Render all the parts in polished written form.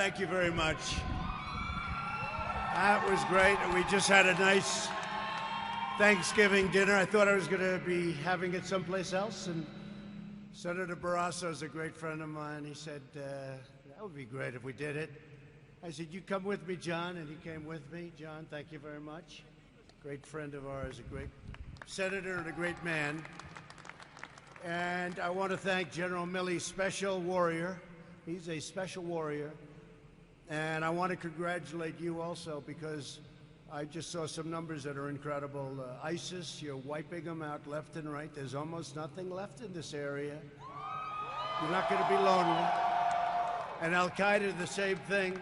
thank you very much. That was great. We just had a nice Thanksgiving dinner. I thought I was going to be having it someplace else, and Senator Barrasso is a great friend of mine. He said, that would be great if we did it. I said, you come with me, John, and he came with me. John, thank you very much. Great friend of ours, a great senator and a great man. And I want to thank General Milley, special warrior. He's a special warrior. And I want to congratulate you also, because I just saw some numbers that are incredible. ISIS, you're wiping them out left and right. There's almost nothing left in this area. You're not going to be lonely. And Al-Qaeda, the same thing,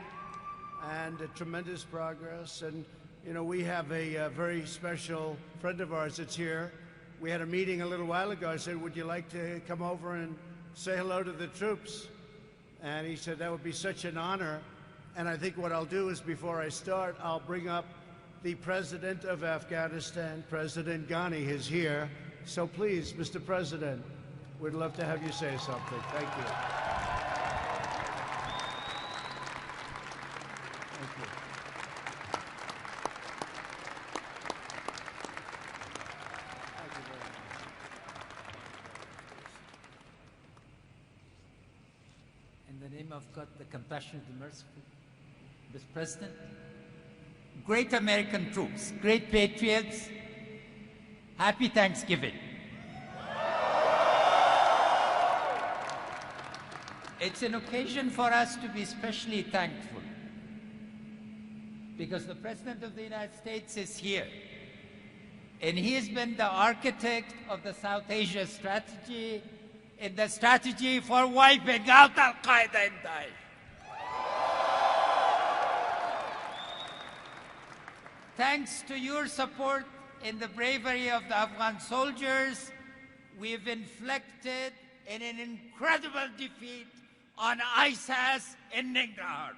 and tremendous progress. And, you know, we have a very special friend of ours that's here. We had a meeting a little while ago. I said, would you like to come over and say hello to the troops? And he said, that would be such an honor. And I think what I'll do is, before I start, I'll bring up the President of Afghanistan. President Ghani is here. So please, Mr. President, we'd love to have you say something. Thank you. Thank you. Thank you very much. In the name of God, the compassionate, the merciful, Mr. President, great American troops, great patriots, happy Thanksgiving. It's an occasion for us to be especially thankful, because the President of the United States is here, and he has been the architect of the South Asia strategy and the strategy for wiping out Al-Qaeda and Daesh. Thanks to your support and the bravery of the Afghan soldiers, we've inflicted an incredible defeat on ISIS in Nangarhar.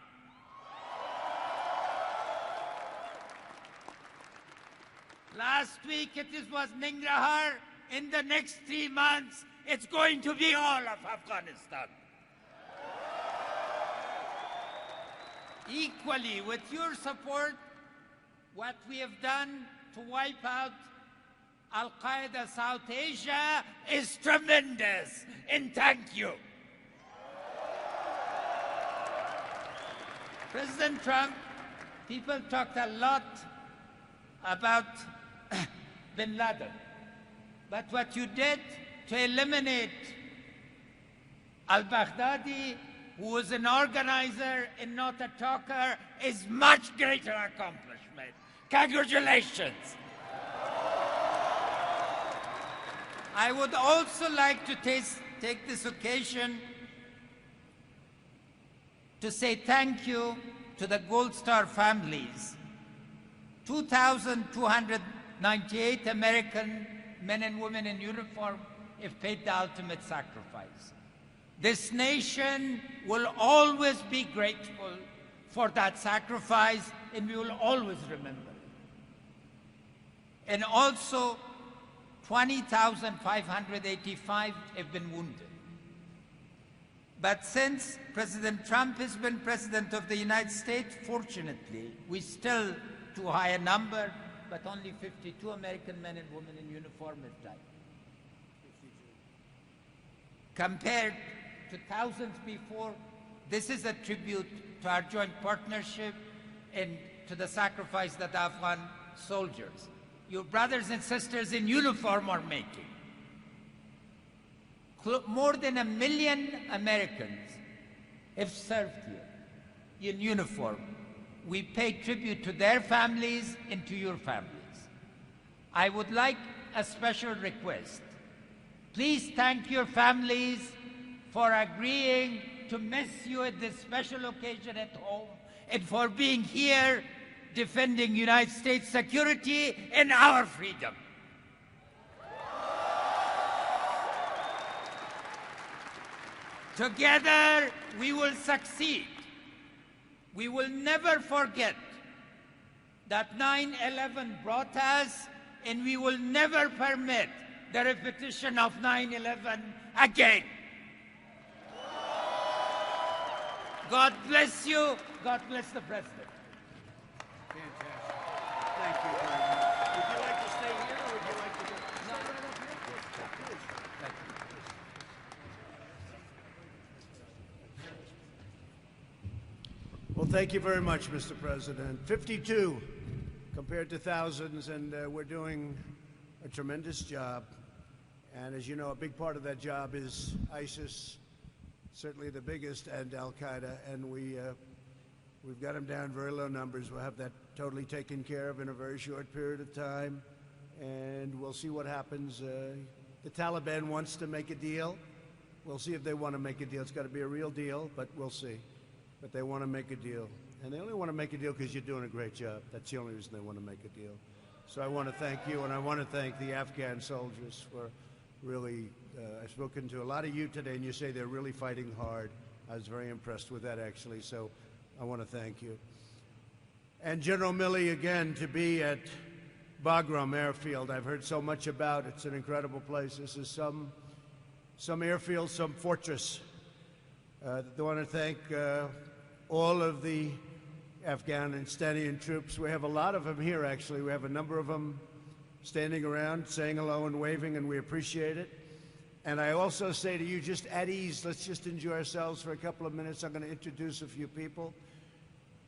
Last week it was Nangarhar. In the next 3 months, it's going to be all of Afghanistan. Equally, with your support, what we have done to wipe out Al-Qaeda South Asia is tremendous, and thank you. President Trump, people talked a lot about bin Laden, but what you did to eliminate al-Baghdadi, who was an organizer and not a talker, is much greater accomplishment. Congratulations. I would also like to take this occasion to say thank you to the Gold Star families. 2,298 American men and women in uniform have paid the ultimate sacrifice. This nation will always be grateful for that sacrifice, and we will always remember it. And also, 20,585 have been wounded. But since President Trump has been President of the United States, fortunately, we still too high a number, but only 52 American men and women in uniform have died. Compared to thousands before, this is a tribute to our joint partnership and to the sacrifice that Afghan soldiers, your brothers and sisters in uniform, are making. More than 1 million Americans have served here in uniform. We pay tribute to their families and to your families. I would like a special request. Please thank your families for agreeing to miss you at this special occasion at home, and for being here defending United States security and our freedom. Together, we will succeed. We will never forget that 9/11 brought us, and we will never permit the repetition of 9/11 again. God bless you. God bless the President. Fantastic. Thank you very much. Would you like to stay here or would you like to go? No, right up here. Thank you. Well, thank you very much, Mr. President. 52 compared to thousands, and we're doing a tremendous job. And as you know, a big part of that job is ISIS, certainly the biggest, and Al-Qaeda, and we've got them down very low numbers. We'll have that totally taken care of in a very short period of time, and we'll see what happens. The Taliban wants to make a deal. We'll see if they want to make a deal. It's got to be a real deal, but we'll see. But they want to make a deal, and they only want to make a deal because you're doing a great job. That's the only reason they want to make a deal. So I want to thank you, and I want to thank the Afghan soldiers for really, I've spoken to a lot of you today, and you say they're really fighting hard. I was very impressed with that, actually, so I want to thank you. And General Milley, again, to be at Bagram Airfield, I've heard so much about. It's an incredible place. This is some airfield, some fortress. I want to thank all of the Afghanistani troops. We have a lot of them here, actually. We have a number of them standing around, saying hello and waving, and we appreciate it. And I also say to you, just at ease, let's just enjoy ourselves for a couple of minutes. I'm going to introduce a few people.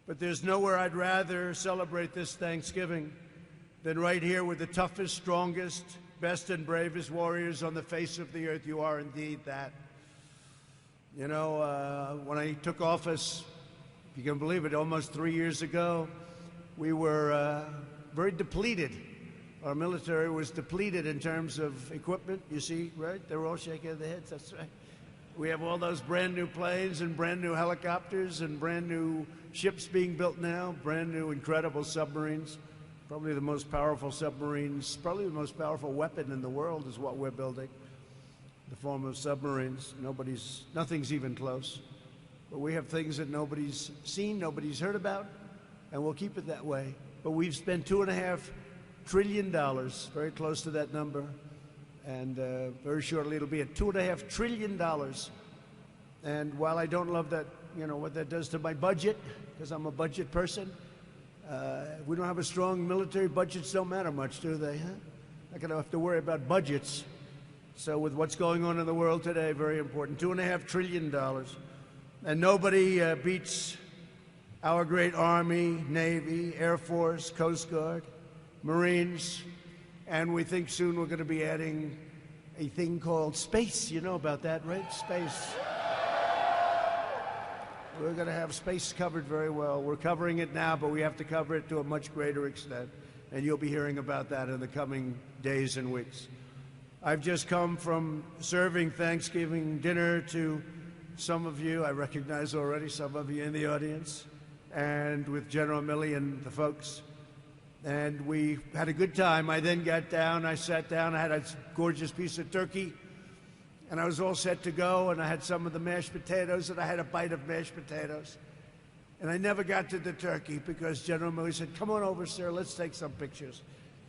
But there's nowhere I'd rather celebrate this Thanksgiving than right here with the toughest, strongest, best and bravest warriors on the face of the earth. You are indeed that. You know, when I took office, if you can believe it, almost 3 years ago, we were very depleted. Our military was depleted in terms of equipment. You see, right? They're all shaking their heads. That's right. We have all those brand new planes and brand new helicopters and brand new ships being built now, brand new incredible submarines. Probably the most powerful submarines, probably the most powerful weapon in the world is what we're building, the form of submarines. Nothing's even close. But we have things that nobody's seen, nobody's heard about, and we'll keep it that way. But we've spent $2.5 trillion, very close to that number, and very shortly it'll be at $2.5 trillion. And while I don't love that, you know, what that does to my budget, because I'm a budget person, we don't have a strong military. Budgets don't matter much, do they? Huh? Not going to have to worry about budgets. So with what's going on in the world today, very important. $2.5 trillion. And nobody beats our great Army, Navy, Air Force, Coast Guard, Marines, and we think soon we're going to be adding a thing called space. You know about that, right? Space. We're going to have space covered very well. We're covering it now, but we have to cover it to a much greater extent, and you'll be hearing about that in the coming days and weeks. I've just come from serving Thanksgiving dinner to some of you. I recognize already some of you in the audience, and with General Milley and the folks. And we had a good time. I then got down, I sat down, I had a gorgeous piece of turkey, and I was all set to go, and I had some of the mashed potatoes, and I had a bite of mashed potatoes. And I never got to the turkey because General Milley said, "Come on over, sir, let's take some pictures."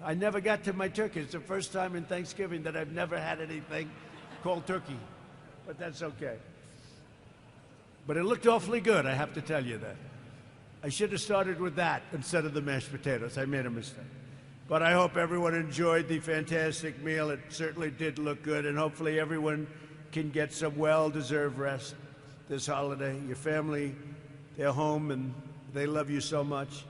I never got to my turkey. It's the first time in Thanksgiving that I've never had anything called turkey, but that's okay. But it looked awfully good, I have to tell you that. I should have started with that instead of the mashed potatoes. I made a mistake. But I hope everyone enjoyed the fantastic meal. It certainly did look good, and hopefully everyone can get some well-deserved rest this holiday. Your family, they're home, and they love you so much.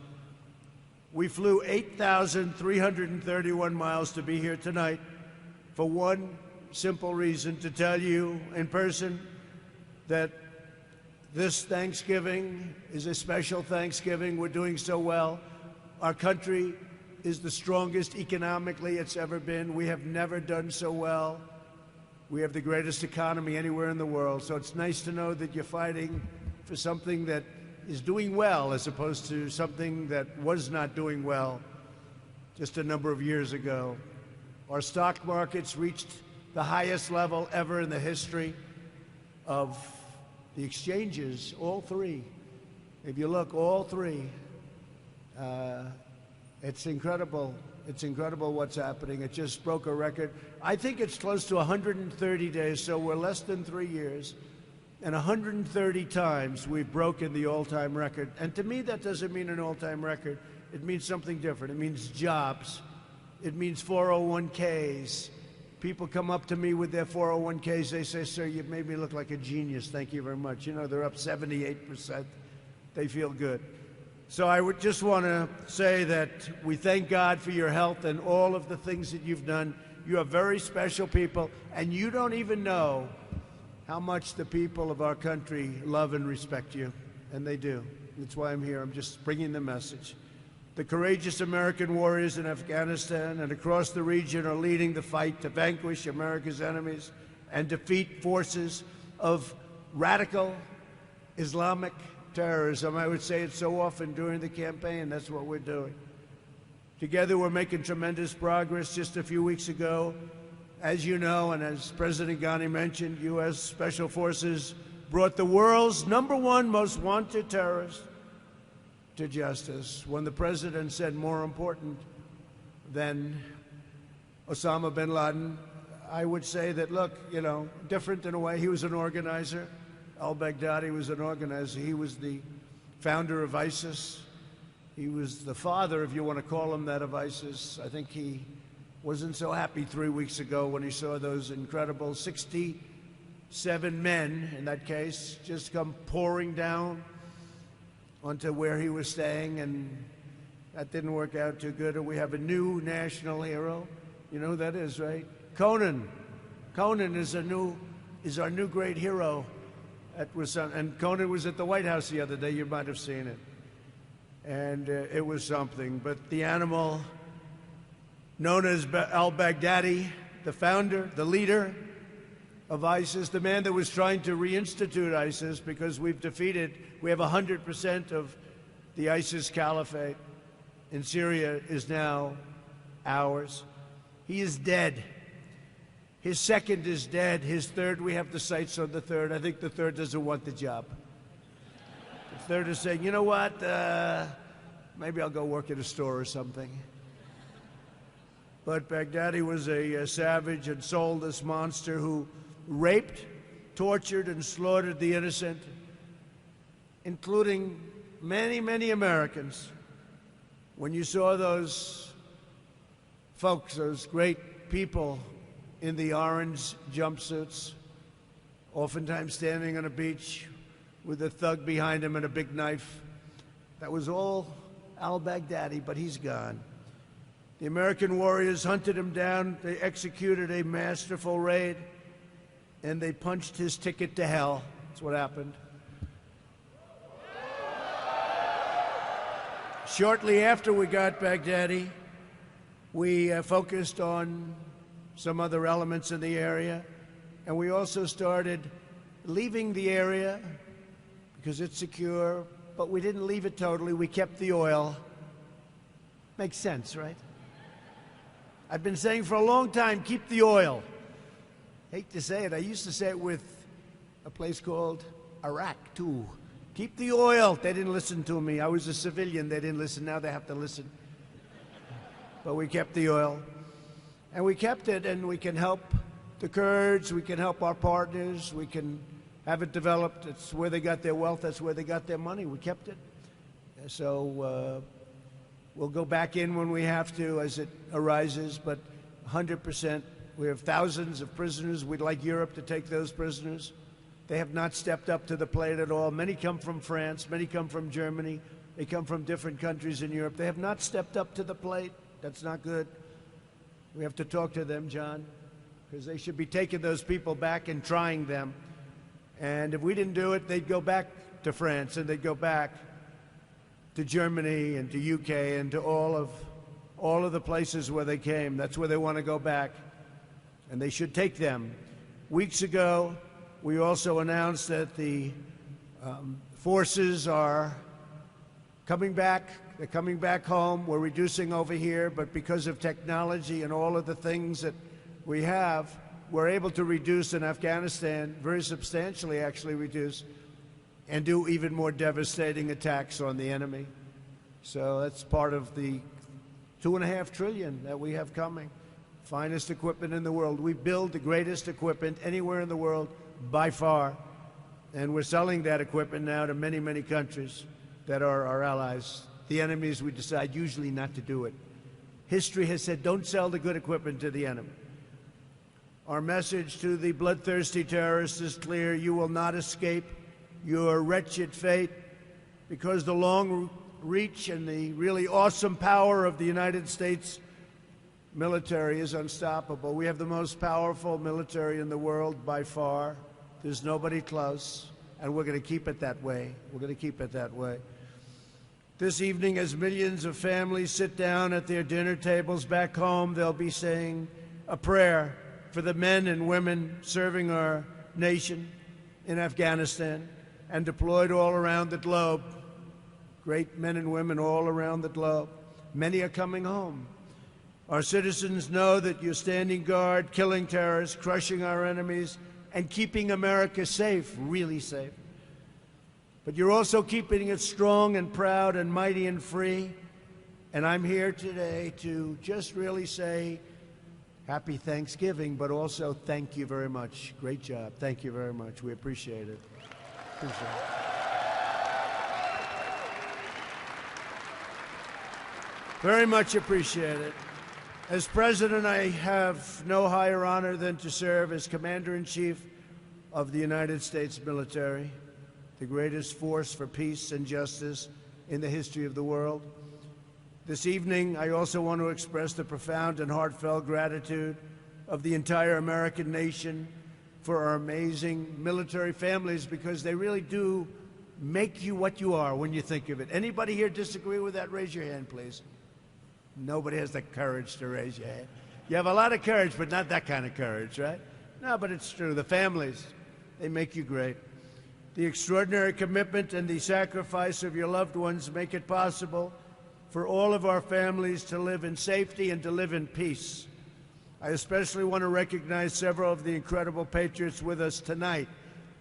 We flew 8,331 miles to be here tonight for one simple reason, to tell you in person that this Thanksgiving is a special Thanksgiving. We're doing so well. Our country is the strongest economically it's ever been. We have never done so well. We have the greatest economy anywhere in the world. So it's nice to know that you're fighting for something that is doing well as opposed to something that was not doing well just a number of years ago. Our stock markets reached the highest level ever in the history of the exchanges, all three. If you look, all three. It's incredible. It's incredible what's happening. It just broke a record. I think it's close to 130 days, so we're less than 3 years. And 130 times we've broken the all-time record. And to me, that doesn't mean an all-time record. It means something different. It means jobs. It means 401ks. People come up to me with their 401ks. They say, sir, you've made me look like a genius. Thank you very much. You know, they're up 78%. They feel good. So I would just want to say that we thank God for your health and all of the things that you've done. You are very special people, and you don't even know how much the people of our country love and respect you, and they do. That's why I'm here. I'm just bringing the message. The courageous American warriors in Afghanistan and across the region are leading the fight to vanquish America's enemies and defeat forces of radical Islamic terrorism. I would say it so often during the campaign. That's what we're doing. Together, we're making tremendous progress. Just a few weeks ago, as you know, and as President Ghani mentioned, U.S. Special Forces brought the world's #1 most wanted terrorist to justice. When the president said more important than Osama bin Laden, I would say that, look, you know, different in a way. He was an organizer. Al-Baghdadi was an organizer. He was the founder of ISIS. He was the father, if you want to call him that, of ISIS. I think he wasn't so happy 3 weeks ago when he saw those incredible 67 men, in that case, just come pouring down onto where he was staying, and that didn't work out too good. And we have a new national hero. You know who that is, right? Conan. Conan is our new great hero. And Conan was at the White House the other day. You might have seen it. And it was something. But the animal known as al-Baghdadi, the founder, the leader of ISIS, the man that was trying to reinstitute ISIS, because we have 100% of the ISIS caliphate in Syria is now ours. He is dead. His second is dead. His third, we have the sights on the third. I think the third doesn't want the job. The third is saying, you know what, maybe I'll go work at a store or something. But Baghdadi was a savage and soulless monster who raped, tortured, and slaughtered the innocent, including many, many Americans. When you saw those folks, those great people in the orange jumpsuits, oftentimes standing on a beach with a thug behind him and a big knife, that was all al-Baghdadi, but he's gone. The American warriors hunted him down. They executed a masterful raid, and they punched his ticket to hell. That's what happened. Shortly after we got Baghdadi, we focused on some other elements in the area, and we also started leaving the area because it's secure, but we didn't leave it totally. We kept the oil. Makes sense, right? I've been saying for a long time, keep the oil. Hate to say it. I used to say it with a place called Iraq, too. Keep the oil. They didn't listen to me. I was a civilian. They didn't listen. Now they have to listen. But we kept the oil. And we kept it, and we can help the Kurds. We can help our partners. We can have it developed. It's where they got their wealth. That's where they got their money. We kept it. So we'll go back in when we have to as it arises, but 100%. We have thousands of prisoners. We'd like Europe to take those prisoners. They have not stepped up to the plate at all. Many come from France. Many come from Germany. They come from different countries in Europe. They have not stepped up to the plate. That's not good. We have to talk to them, John, because they should be taking those people back and trying them. And if we didn't do it, they'd go back to France, and they'd go back to Germany and to UK and to all of the places where they came. That's where they want to go back, and they should take them. Weeks ago, we also announced that the forces are coming back. They're coming back home. We're reducing over here, but because of technology and all of the things that we have, we're able to reduce in Afghanistan, very substantially actually reduce, and do even more devastating attacks on the enemy. So that's part of the $2.5 trillion that we have coming. Finest equipment in the world. We build the greatest equipment anywhere in the world by far. And we're selling that equipment now to many, many countries that are our allies. The enemies, we decide usually not to do it. History has said, don't sell the good equipment to the enemy. Our message to the bloodthirsty terrorists is clear. You will not escape your wretched fate, because the long reach and the really awesome power of the United States military is unstoppable. We have the most powerful military in the world by far. There's nobody close, and we're going to keep it that way. We're going to keep it that way. This evening, as millions of families sit down at their dinner tables back home, they'll be saying a prayer for the men and women serving our nation in Afghanistan and deployed all around the globe. Great men and women all around the globe. Many are coming home. Our citizens know that you're standing guard, killing terrorists, crushing our enemies, and keeping America safe, really safe. But you're also keeping it strong and proud and mighty and free. And I'm here today to just really say happy Thanksgiving, but also thank you very much. Great job. Thank you very much. We appreciate it. Appreciate it. Very much appreciate it. As president, I have no higher honor than to serve as commander-in-chief of the United States military, the greatest force for peace and justice in the history of the world. This evening, I also want to express the profound and heartfelt gratitude of the entire American nation for our amazing military families, because they really do make you what you are when you think of it. Anybody here disagree with that? Raise your hand, please. Nobody has the courage to raise your hand. You have a lot of courage, but not that kind of courage, right? No, but it's true. The families, they make you great. The extraordinary commitment and the sacrifice of your loved ones make it possible for all of our families to live in safety and to live in peace. I especially want to recognize several of the incredible patriots with us tonight.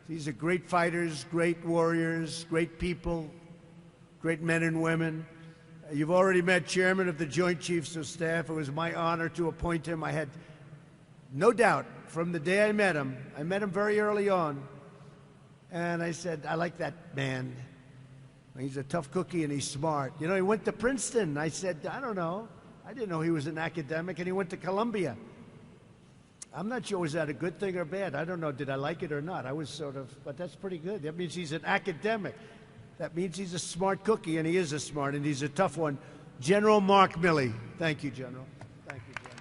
These are great fighters, great warriors, great people, great men and women. You've already met Chairman of the Joint Chiefs of Staff. It was my honor to appoint him. I had no doubt from the day I met him very early on, and I said, I like that man. He's a tough cookie and he's smart. You know, he went to Princeton. I said, I don't know. I didn't know he was an academic, and he went to Columbia. I'm not sure, was that a good thing or bad? I don't know. Did I like it or not? I was sort of, but that's pretty good. That means he's an academic. That means he's a smart cookie, and he is a smart, and he's a tough one. General Mark Milley. Thank you, General. Thank you, General.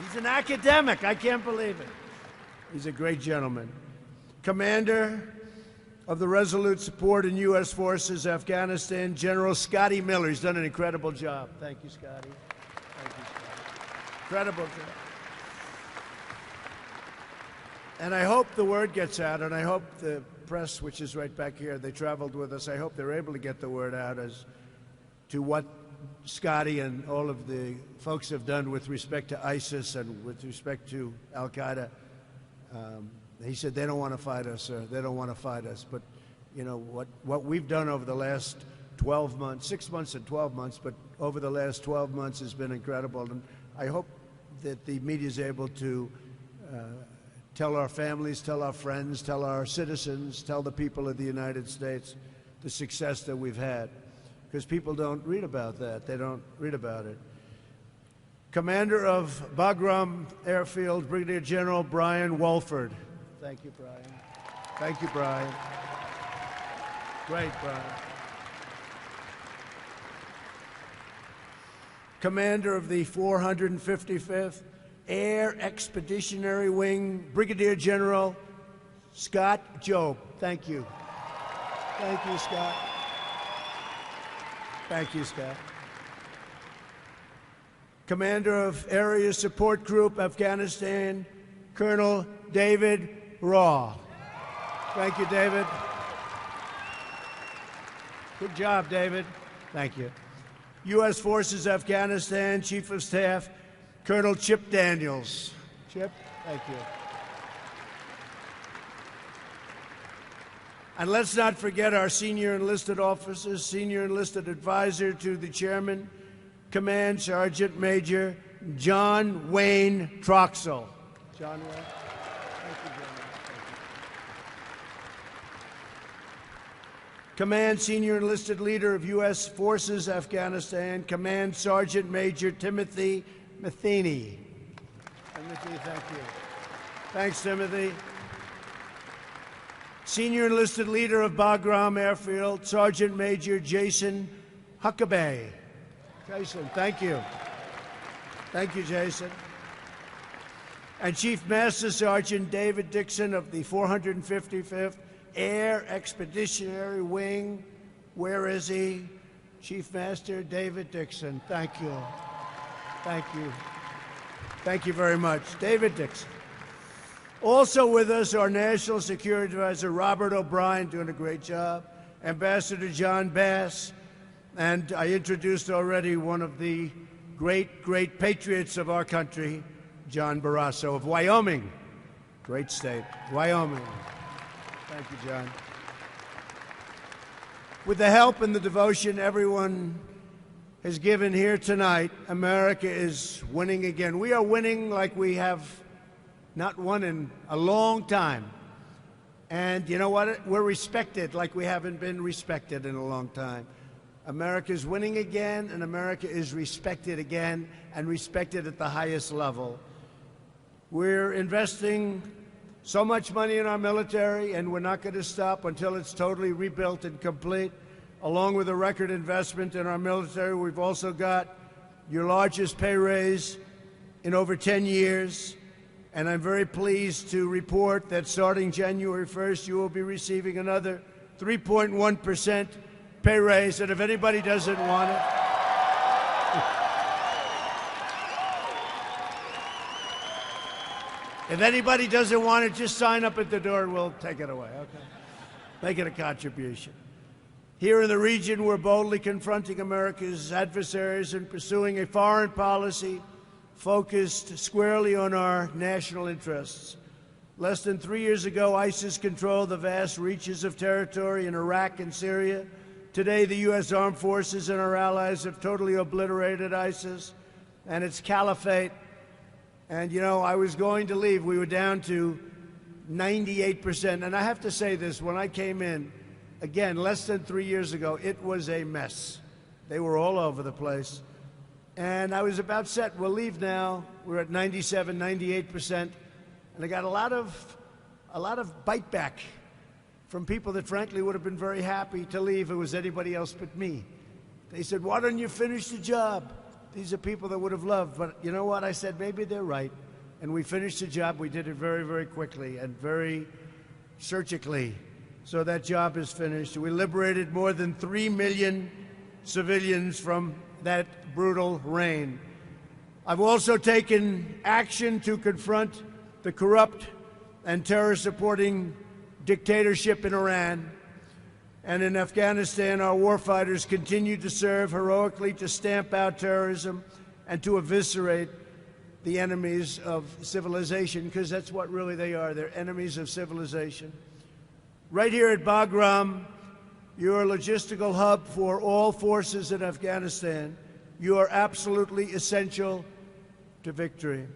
He's an academic. I can't believe it. He's a great gentleman. Commander of the Resolute Support in U.S. Forces, Afghanistan, General Scotty Miller. He's done an incredible job. Thank you, Scotty. Thank you, Scotty. Incredible job. And I hope the word gets out, and I hope the press, which is right back here, they traveled with us, I hope they're able to get the word out as to what Scotty and all of the folks have done with respect to ISIS and with respect to Al-Qaeda. He said they don't want to fight us, sir. They don't want to fight us. But, you know, what we've done over the last 12 months, 6 months and 12 months, but over the last 12 months has been incredible. And I hope that the media is able to tell our families, tell our friends, tell our citizens, tell the people of the United States the success that we've had. Because people don't read about that. They don't read about it. Commander of Bagram Airfield, Brigadier General Brian Wolford. Thank you, Brian. Thank you, Brian. Great, Brian. Commander of the 455th Air Expeditionary Wing, Brigadier General Scott Jobe. Thank you. Thank you, Scott. Thank you, Scott. Commander of Area Support Group, Afghanistan, Colonel David Raw. Thank you, David. Good job, David. Thank you. U.S. Forces, Afghanistan, Chief of Staff, Colonel Chip Daniels. Chip, thank you. And let's not forget our senior enlisted officers, senior enlisted advisor to the Chairman, Command Sergeant Major John Wayne Troxell. John Wall. Thank you, John. Thank you. Command Senior Enlisted Leader of U.S. Forces, Afghanistan, Command Sergeant Major Timothy Matheny. Timothy, thank you. Thanks, Timothy. Senior Enlisted Leader of Bagram Airfield, Sergeant Major Jason Huckabee. Jason, thank you. Thank you, Jason. And Chief Master Sergeant David Dixon of the 455th Air Expeditionary Wing. Where is he? Chief Master David Dixon. Thank you. Thank you. Thank you very much. David Dixon. Also with us, our National Security Advisor, Robert O'Brien, doing a great job. Ambassador John Bass. And I introduced already one of the great patriots of our country, John Barrasso of Wyoming. Great state, Wyoming. Thank you, John. With the help and the devotion everyone has given here tonight, America is winning again. We are winning like we have not won in a long time. And you know what? We're respected like we haven't been respected in a long time. America is winning again, and America is respected again, and respected at the highest level. We're investing so much money in our military, and we're not going to stop until it's totally rebuilt and complete. Along with a record investment in our military, we've also got your largest pay raise in over 10 years. And I'm very pleased to report that starting January 1st, you will be receiving another 3.1% pay raise. And if anybody doesn't want it, if anybody doesn't want it, just sign up at the door and we'll take it away, okay? Make it a contribution. Here in the region, we're boldly confronting America's adversaries and pursuing a foreign policy focused squarely on our national interests. Less than 3 years ago, ISIS controlled the vast reaches of territory in Iraq and Syria. Today, the U.S. Armed Forces and our allies have totally obliterated ISIS and its caliphate. And, you know, I was going to leave. We were down to 98%. And I have to say this, when I came in, again, less than 3 years ago, it was a mess. They were all over the place. And I was about set. We'll leave now. We're at 97, 98%. And I got a lot of bite back from people that frankly would have been very happy to leave if it was anybody else but me. They said, why don't you finish the job? These are people that would have loved. But you know what? I said, maybe they're right. And we finished the job. We did it very, very quickly and very surgically. So that job is finished. We liberated more than 3 million civilians from that brutal reign. I've also taken action to confront the corrupt and terror-supporting dictatorship in Iran. And in Afghanistan, our warfighters continue to serve heroically to stamp out terrorism and to eviscerate the enemies of civilization, because that's what really they are. They're enemies of civilization. Right here at Bagram, you're a logistical hub for all forces in Afghanistan. You are absolutely essential to victory.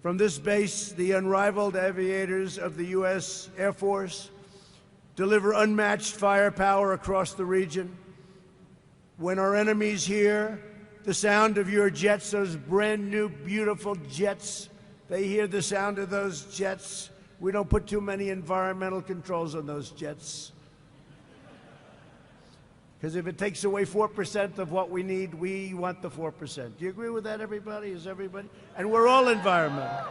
From this base, the unrivaled aviators of the U.S. Air Force deliver unmatched firepower across the region. When our enemies hear the sound of your jets, those brand new, beautiful jets, they hear the sound of those jets. We don't put too many environmental controls on those jets. Because if it takes away 4% of what we need, we want the 4%. Do you agree with that, everybody? Is everybody? And we're all environmental.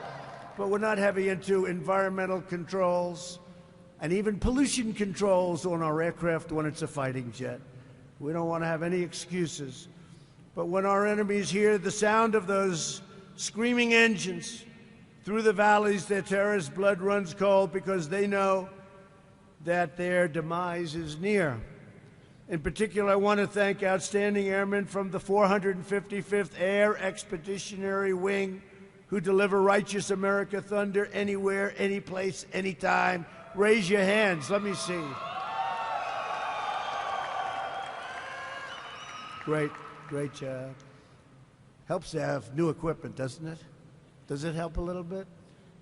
But we're not heavy into environmental controls and even pollution controls on our aircraft when it's a fighting jet. We don't want to have any excuses. But when our enemies hear the sound of those screaming engines through the valleys, their terrorist blood runs cold because they know that their demise is near. In particular, I want to thank outstanding airmen from the 455th Air Expeditionary Wing who deliver righteous America thunder anywhere, anyplace, anytime. Raise your hands. Let me see. Great job. Helps to have new equipment, doesn't it? Does it help a little bit?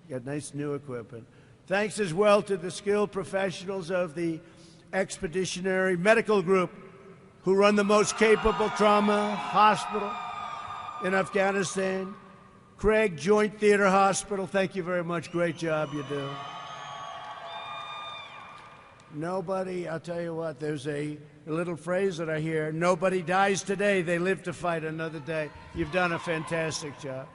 Got nice new equipment. Thanks as well to the skilled professionals of the Expeditionary Medical Group, who run the most capable trauma hospital in Afghanistan. Craig Joint Theater Hospital, thank you very much. Great job you do. Nobody, I'll tell you what, there's a little phrase that I hear, nobody dies today, they live to fight another day. You've done a fantastic job.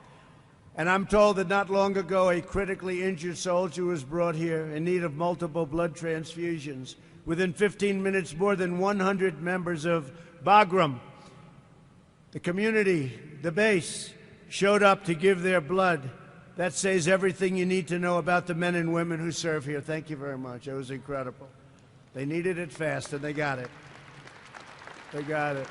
And I'm told that not long ago, a critically injured soldier was brought here in need of multiple blood transfusions. Within 15 minutes, more than 100 members of Bagram, the community, the base, showed up to give their blood. That says everything you need to know about the men and women who serve here. Thank you very much. It was incredible. They needed it fast, and they got it. They got it.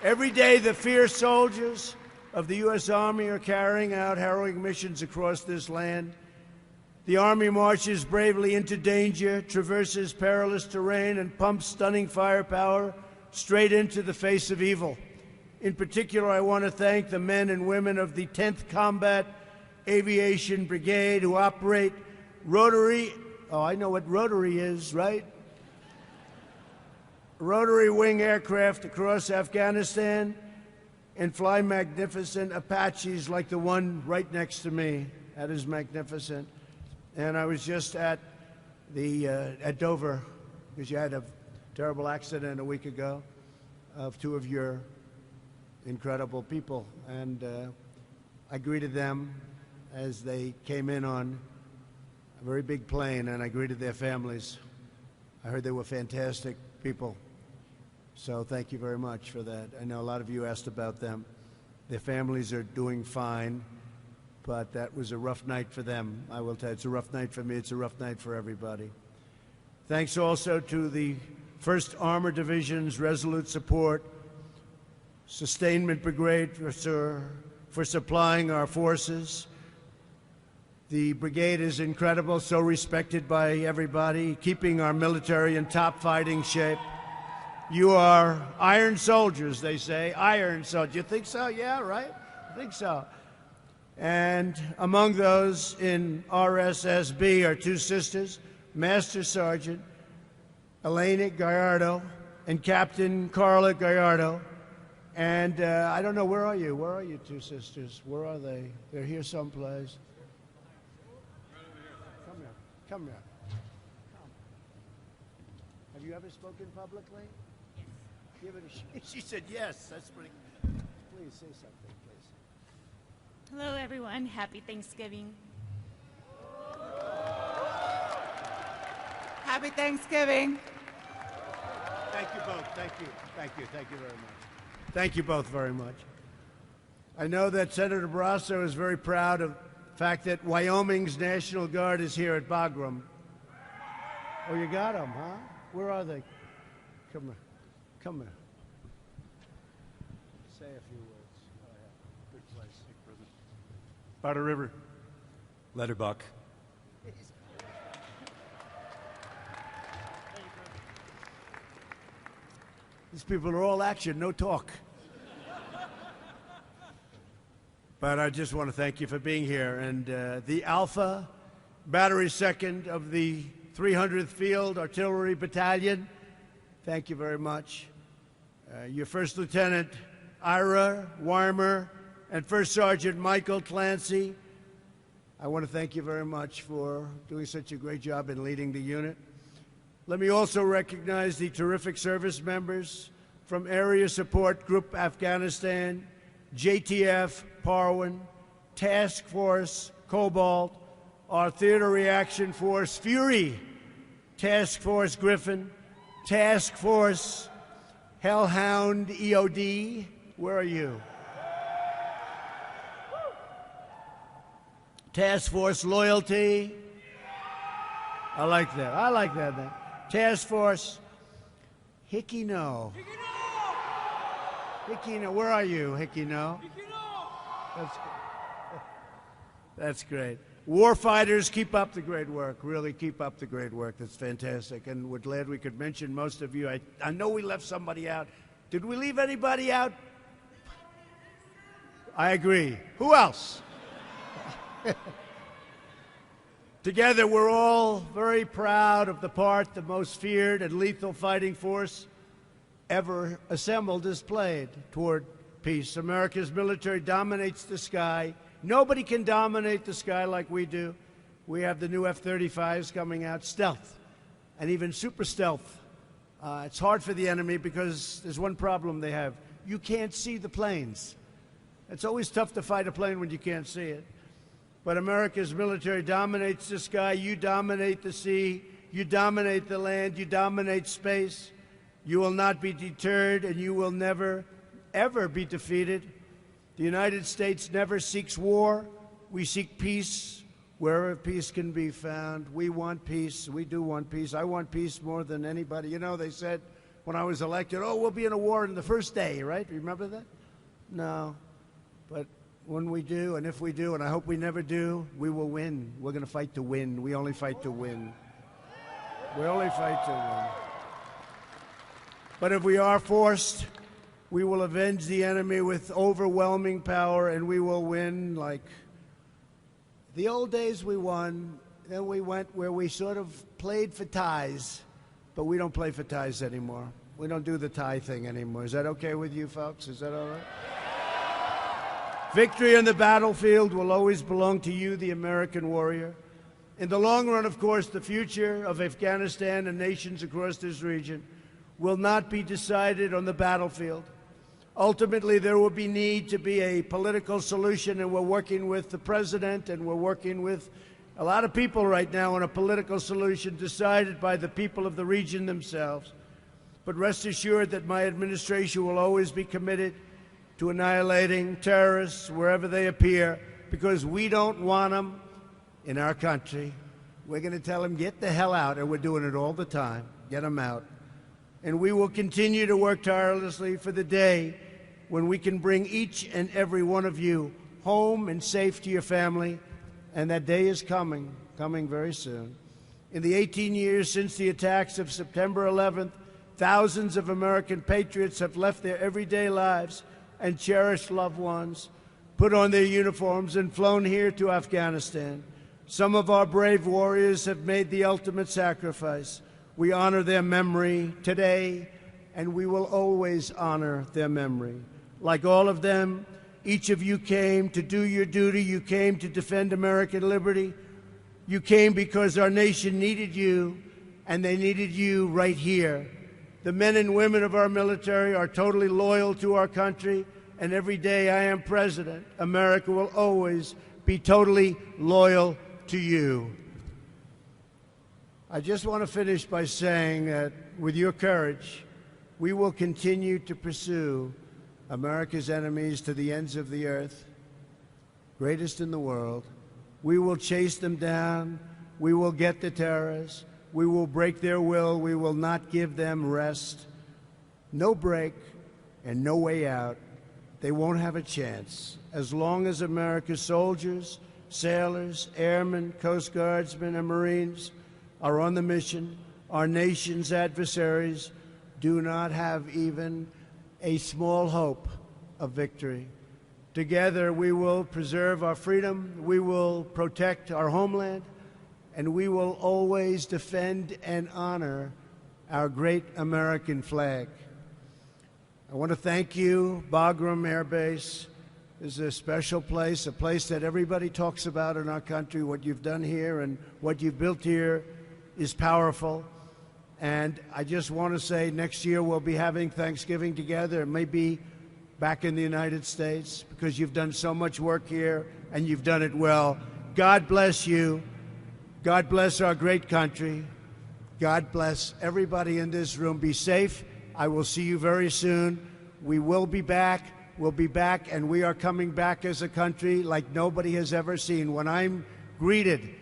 Every day, the fierce soldiers of the U.S. Army are carrying out harrowing missions across this land. The Army marches bravely into danger, traverses perilous terrain, and pumps stunning firepower straight into the face of evil. In particular, I want to thank the men and women of the 10th Combat Aviation Brigade who operate rotary, oh, I know what rotary is, right? Rotary wing aircraft across Afghanistan and fly magnificent Apaches like the one right next to me. That is magnificent. And I was just at Dover, because you had a terrible accident a week ago of two of your incredible people. And I greeted them as they came in on a very big plane, and I greeted their families. I heard they were fantastic people. So thank you very much for that. I know a lot of you asked about them. Their families are doing fine, but that was a rough night for them. I will tell you, it's a rough night for me. It's a rough night for everybody. Thanks also to the 1st Armored Division's Resolute Support Sustainment Brigade for supplying our forces. The brigade is incredible, so respected by everybody, keeping our military in top fighting shape. You are iron soldiers, they say. Iron soldiers. You think so? Yeah, right? I think so. And among those in RSSB are two sisters, Master Sergeant Elena Gallardo and Captain Carla Gallardo. And I don't know, where are you? Where are you two sisters? Where are they? They're here someplace. Come here. Come here. Come. Have you ever spoken publicly? Yes. Give it a She said yes. That's pretty good. Please say something, please. Hello, everyone. Happy Thanksgiving. Happy Thanksgiving. Thank you both. Thank you. Thank you. Thank you very much. Thank you both very much. I know that Senator Barrasso is very proud of the fact that Wyoming's National Guard is here at Bagram. Oh, you got them, huh? Where are they? Come here. Come here. Say a few words. Oh, yeah. Good place. Powder River. Letterbuck. These people are all action, no talk. But I just want to thank you for being here. And the Alpha Battery 2nd of the 300th Field Artillery Battalion, thank you very much. Your First Lieutenant Ira Weimer and First Sergeant Michael Clancy, I want to thank you very much for doing such a great job in leading the unit. Let me also recognize the terrific service members from Area Support Group Afghanistan, JTF Parwan, Task Force Cobalt, our Theater Reaction Force Fury, Task Force Griffin, Task Force Hellhound EOD. Where are you? Task Force Loyalty. I like that. I like that. Task Force Hikino. Hikino, where are you, Hikino? That's great. Warfighters, keep up the great work. Really keep up the great work. That's fantastic. And we're glad we could mention most of you. I know we left somebody out. Did we leave anybody out? I agree. Who else? Together, we're all very proud of the part the most feared and lethal fighting force ever assembled has played toward peace. America's military dominates the sky. Nobody can dominate the sky like we do. We have the new F-35s coming out, stealth, and even super stealth. It's hard for the enemy because there's one problem they have. You can't see the planes. It's always tough to fight a plane when you can't see it. But America's military dominates the sky. You dominate the sea. You dominate the land. You dominate space. You will not be deterred, and you will never, ever be defeated. The United States never seeks war. We seek peace wherever peace can be found. We want peace. We do want peace. I want peace more than anybody. You know, they said when I was elected, oh, we'll be in a war in the first day, right? Remember that? No. But when we do, and if we do, and I hope we never do, we will win. We're going to fight to win. We only fight to win. We only fight to win. But if we are forced, we will avenge the enemy with overwhelming power, and we will win. Like the old days we won, then we went where we sort of played for ties, but we don't play for ties anymore. We don't do the tie thing anymore. Is that okay with you folks? Is that all right? Victory on the battlefield will always belong to you, the American warrior. In the long run, of course, the future of Afghanistan and nations across this region will not be decided on the battlefield. Ultimately, there will be need to be a political solution, and we're working with the president, and we're working with a lot of people right now on a political solution decided by the people of the region themselves. But rest assured that my administration will always be committed to annihilating terrorists wherever they appear, because we don't want them in our country. We're going to tell them, get the hell out, and we're doing it all the time. Get them out. And we will continue to work tirelessly for the day when we can bring each and every one of you home and safe to your family, and that day is coming very soon. In the 18 years since the attacks of September 11th, thousands of American patriots have left their everyday lives and cherished loved ones, put on their uniforms, and flown here to Afghanistan. Some of our brave warriors have made the ultimate sacrifice. We honor their memory today, and we will always honor their memory. Like all of them, each of you came to do your duty. You came to defend American liberty. You came because our nation needed you, and they needed you right here. The men and women of our military are totally loyal to our country, and every day I am president, America will always be totally loyal to you. I just want to finish by saying that with your courage, we will continue to pursue America's enemies to the ends of the earth, greatest in the world. We will chase them down. We will get the terrorists. We will break their will. We will not give them rest. No break and no way out. They won't have a chance. As long as America's soldiers, sailors, airmen, Coast Guardsmen, and Marines are on the mission, our nation's adversaries do not have even a small hope of victory. Together, we will preserve our freedom, we will protect our homeland, and we will always defend and honor our great American flag. I want to thank you. Bagram Air Base is a special place, a place that everybody talks about in our country. What you've done here and what you've built here is powerful. And I just want to say next year we'll be having Thanksgiving together. It may be back in the United States because you've done so much work here and you've done it well. God bless you. God bless our great country. God bless everybody in this room. Be safe. I will see you very soon. We will be back. We'll be back, and we are coming back as a country like nobody has ever seen. When I'm greeted,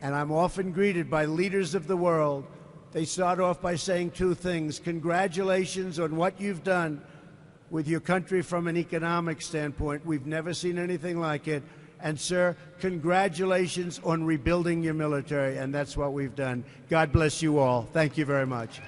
and I'm often greeted by leaders of the world, they start off by saying two things. Congratulations on what you've done with your country from an economic standpoint. We've never seen anything like it. And, sir, congratulations on rebuilding your military, and that's what we've done. God bless you all. Thank you very much.